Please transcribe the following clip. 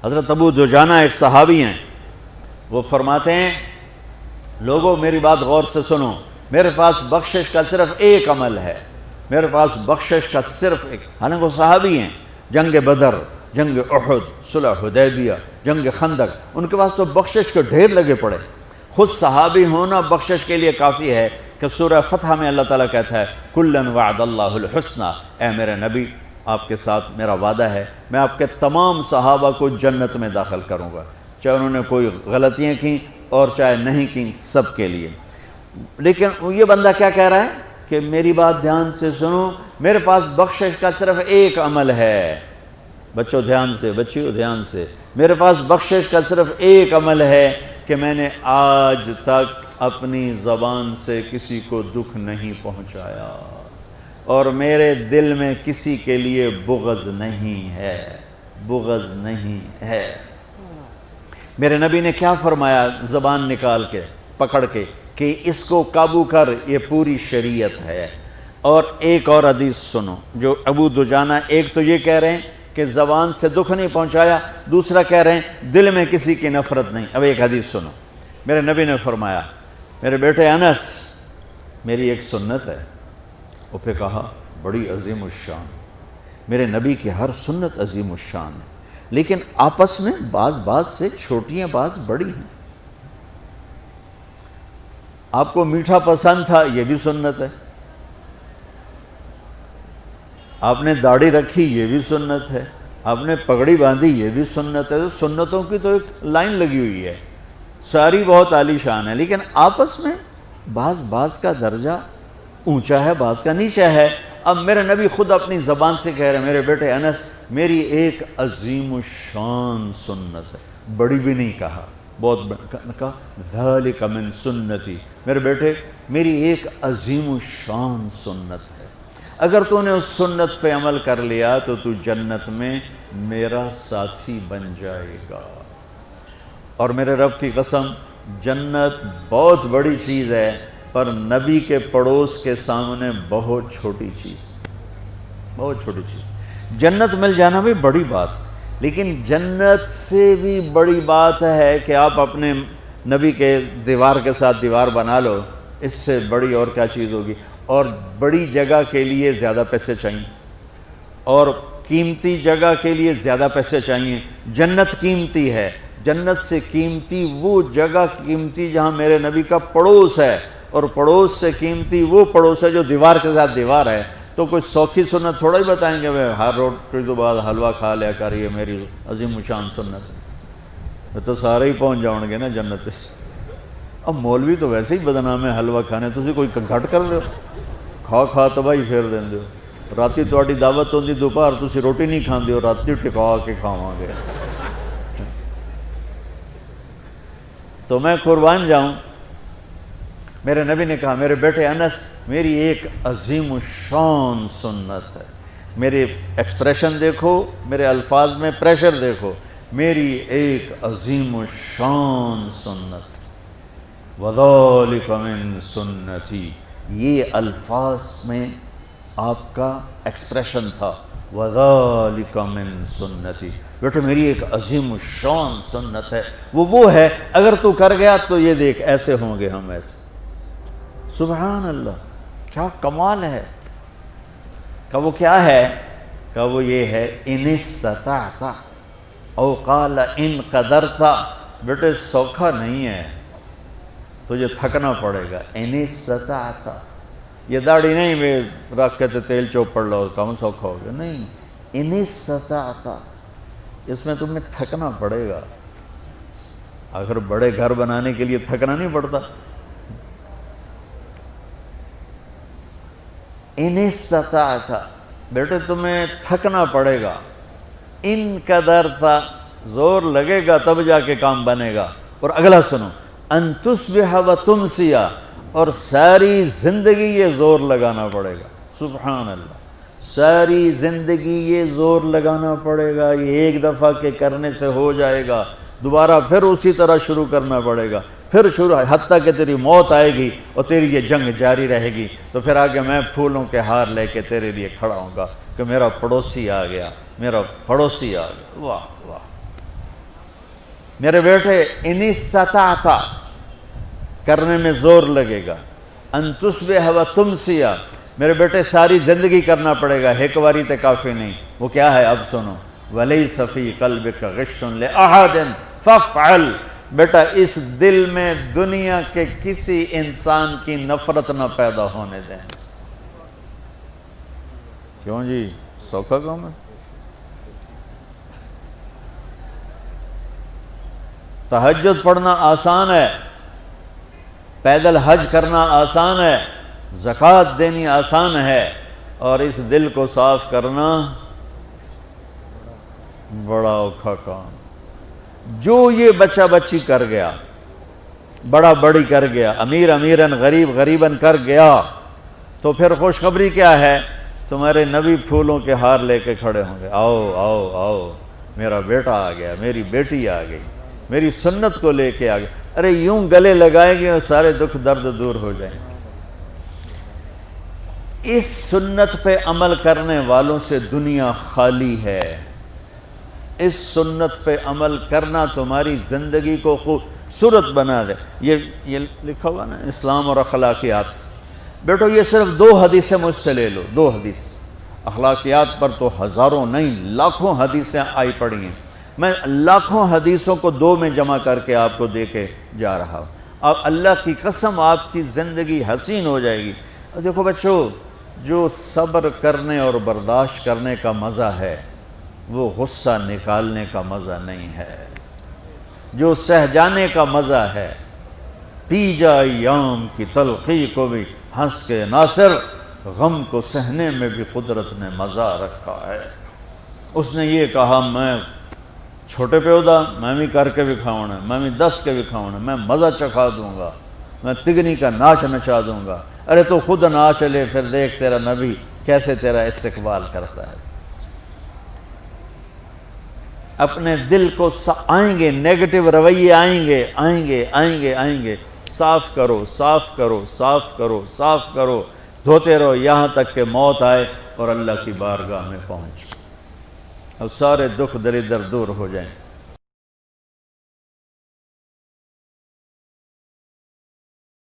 حضرت ابو دجانہ ایک صحابی ہیں، وہ فرماتے ہیں لوگوں میری بات غور سے سنو، میرے پاس بخشش کا صرف ایک عمل ہے، میرے پاس بخشش کا صرف ایک، حالانکہ وہ صحابی ہیں، جنگ بدر، جنگ احد، صلح حدیبیہ، جنگ خندق، ان کے پاس تو بخشش کے ڈھیر لگے پڑے۔ خود صحابی ہونا بخشش کے لیے کافی ہے کہ سورہ فتح میں اللہ تعالیٰ کہتا ہے کُلًا وعد اللہ الحسنى، اے میرے نبی آپ کے ساتھ میرا وعدہ ہے، میں آپ کے تمام صحابہ کو جنت میں داخل کروں گا، چاہے انہوں نے کوئی غلطیاں کیں اور چاہے نہیں کیں، سب کے لیے۔ لیکن یہ بندہ کیا کہہ رہا ہے کہ میری بات دھیان سے سنو، میرے پاس بخشش کا صرف ایک عمل ہے، بچوں دھیان سے، بچیوں دھیان سے، میرے پاس بخشش کا صرف ایک عمل ہے کہ میں نے آج تک اپنی زبان سے کسی کو دکھ نہیں پہنچایا اور میرے دل میں کسی کے لیے بغض نہیں ہے، بغض نہیں ہے۔ میرے نبی نے کیا فرمایا زبان نکال کے پکڑ کے کہ اس کو قابو کر، یہ پوری شریعت ہے۔ اور ایک اور حدیث سنو جو ابو دجانہ، ایک تو یہ کہہ رہے ہیں کہ زبان سے دکھ نہیں پہنچایا، دوسرا کہہ رہے ہیں دل میں کسی کی نفرت نہیں۔ اب ایک حدیث سنو، میرے نبی نے فرمایا میرے بیٹے انس میری ایک سنت ہے، وہ پہ کہا بڑی عظیم الشان، میرے نبی کی ہر سنت عظیم الشان ہے، لیکن آپس میں بعض سے چھوٹی ہیں، بعض بڑی ہیں۔ آپ کو میٹھا پسند تھا، یہ بھی سنت ہے، آپ نے داڑھی رکھی، یہ بھی سنت ہے، آپ نے پگڑی باندھی، یہ بھی سنت ہے۔ سنتوں کی تو ایک لائن لگی ہوئی ہے، ساری بہت عالی شان ہے، لیکن آپس میں بعض کا درجہ اونچا ہے، بعض کا نیچا ہے۔ اب میرے نبی خود اپنی زبان سے کہہ رہے ہیں میرے بیٹے انس میری ایک عظیم الشان سنت ہے، بڑی بھی نہیں کہا، بہت کہا ذالک من سنتی، میرے بیٹے میری ایک عظیم الشان سنت ہے، اگر تو نے اس سنت پہ عمل کر لیا تو تو جنت میں میرا ساتھی بن جائے گا۔ اور میرے رب کی قسم جنت بہت بڑی چیز ہے، پر نبی کے پڑوس کے سامنے بہت چھوٹی چیز، بہت چھوٹی چیز۔ جنت مل جانا بھی بڑی بات، لیکن جنت سے بھی بڑی بات ہے کہ آپ اپنے نبی کے دیوار کے ساتھ دیوار بنا لو، اس سے بڑی اور کیا چیز ہوگی؟ اور بڑی جگہ کے لیے زیادہ پیسے چاہیے، اور قیمتی جگہ کے لیے زیادہ پیسے چاہیے۔ جنت قیمتی ہے، جنت سے قیمتی وہ جگہ قیمتی جہاں میرے نبی کا پڑوس ہے، اور پڑوس سے قیمتی وہ پڑوس ہے جو دیوار کے ساتھ دیوار ہے۔ تو کوئی سوکھی سنت تھوڑا ہی بتائیں گے ہر روٹی تو بعد حلوہ کھا لیا کر، یہ میری عظیم الشان سنت ہے، تو سارے ہی پہنچ جاؤ گے نا جنت سے۔ اب مولوی تو ویسے ہی بدنام ہے حلوہ کھانے، تسی کوئی گھٹ کر لو، کھا تباہی پھیر دیں ہو۔ راتی تہاڈی دعوت ہوندی دوپہر تسی روٹی نہیں کھاندے ہو، راتی ٹکا کے کھاواں گے۔ تو میں قربان جاؤں، میرے نبی نے کہا میرے بیٹے انس میری ایک عظیم الشان سنت ہے، میرے ایکسپریشن دیکھو، میرے الفاظ میں پریشر دیکھو، میری ایک عظیم الشان سنت، وَذَلِكَ مِن سُنَّتِي، یہ الفاظ میں آپ کا ایکسپریشن تھا، وَذَلِكَ مِن سُنَّتِي، بیٹے میری ایک عظیم الشان سنت ہے، وہ ہے اگر تو کر گیا تو یہ دیکھ ایسے ہوں گے ہم، ایسے۔ سبحان اللہ، کیا کمال ہے۔ کہ وہ کیا ہے؟ کہ وہ یہ ہے ان استطعت او قال ان قدرت، بیٹے سوکھا نہیں ہے، تجھے تھکنا پڑے گا۔ ان استطعت، یہ داڑھی نہیں میں رکھ کے تیل چوپڑ لو کم سوکھا ہو گیا، نہیں، ان استطعت، اس میں تمہیں تھکنا پڑے گا۔ اگر بڑے گھر بنانے کے لیے تھکنا نہیں پڑتا، ان استطعت، بیٹے تمہیں تھکنا پڑے گا، ان قدرت، زور لگے گا تب جا کے کام بنے گا۔ اور اگلا سنو، ان تصبح و تمسی، اور ساری زندگی یہ زور لگانا پڑے گا۔ سبحان اللہ، ساری زندگی یہ زور لگانا پڑے گا، یہ ایک دفعہ کے کرنے سے ہو جائے گا، دوبارہ پھر اسی طرح شروع کرنا پڑے گا، پھر شروع حتیٰ کہ تیری موت آئے گی اور تیری یہ جنگ جاری رہے گی، تو پھر آگے میں پھولوں کے ہار لے کے تیرے لیے کھڑا ہوں گا کہ میرا پڑوسی آ گیا، میرا پڑوسی آ گیا۔ واہ واہ، میرے بیٹے ان استطعت کرنے میں زور لگے گا، ان تصبح و تمسی، میرے بیٹے ساری زندگی کرنا پڑے گا، ایک واری تے کافی نہیں۔ وہ کیا ہے اب سنو، وَلَيْسَ فِي قَلْبِكَ غِشٌّ لِأَحَدٍ فَافْعَلْ، بیٹا اس دل میں دنیا کے کسی انسان کی نفرت نہ پیدا ہونے دیں۔ کیوں جی سوکھا کام ہے؟ تہجد پڑھنا آسان ہے، پیدل حج کرنا آسان ہے، زکوٰۃ دینی آسان ہے، اور اس دل کو صاف کرنا بڑا اوکھا کام۔ جو یہ بچہ بچی کر گیا، بڑا بڑی کر گیا، امیر امیراً غریب غریباً کر گیا، تو پھر خوشخبری کیا ہے؟ تمہارے نبی پھولوں کے ہار لے کے کھڑے ہوں گے، آؤ آؤ آؤ میرا بیٹا آ گیا، میری بیٹی آ گئی، میری سنت کو لے کے آ گئے۔ ارے یوں گلے لگائیں گے اور سارے دکھ درد دور ہو جائیں گے۔ اس سنت پہ عمل کرنے والوں سے دنیا خالی ہے۔ اس سنت پہ عمل کرنا تمہاری زندگی کو خوبصورت بنا دے۔ یہ لکھا ہوا نا اسلام اور اخلاقیات، بیٹو یہ صرف 2 حدیثیں مجھ سے لے لو، 2 حدیث۔ اخلاقیات پر تو ہزاروں نہیں لاکھوں حدیثیں آئی پڑی ہیں، میں لاکھوں حدیثوں کو 2 میں جمع کر کے آپ کو دے کے جا رہا ہوں۔ اب اللہ کی قسم آپ کی زندگی حسین ہو جائے گی۔ دیکھو بچوں، جو صبر کرنے اور برداشت کرنے کا مزہ ہے وہ غصہ نکالنے کا مزہ نہیں ہے۔ جو سہ جانے کا مزہ ہے، پی جا ایام کی تلخی کو بھی ہنس کے ناصر، غم کو سہنے میں بھی قدرت نے مزہ رکھا ہے۔ اس نے یہ کہا میں چھوٹے پیودا میں بھی کر کے دکھاؤں، میں بھی دس کے دکھاؤں، میں مزہ چکھا دوں گا، میں تگنی کا ناچ نچا دوں گا۔ ارے تو خود ناچ لے، پھر دیکھ تیرا نبی کیسے تیرا استقبال کرتا ہے۔ اپنے دل کو آئیں گے نیگیٹو رویے، آئیں گے آئیں گے آئیں گے آئیں گے، صاف کرو صاف کرو صاف کرو صاف کرو، دھوتے رہو یہاں تک کہ موت آئے اور اللہ کی بارگاہ میں پہنچ اور سارے دکھ دریدر دور ہو جائیں۔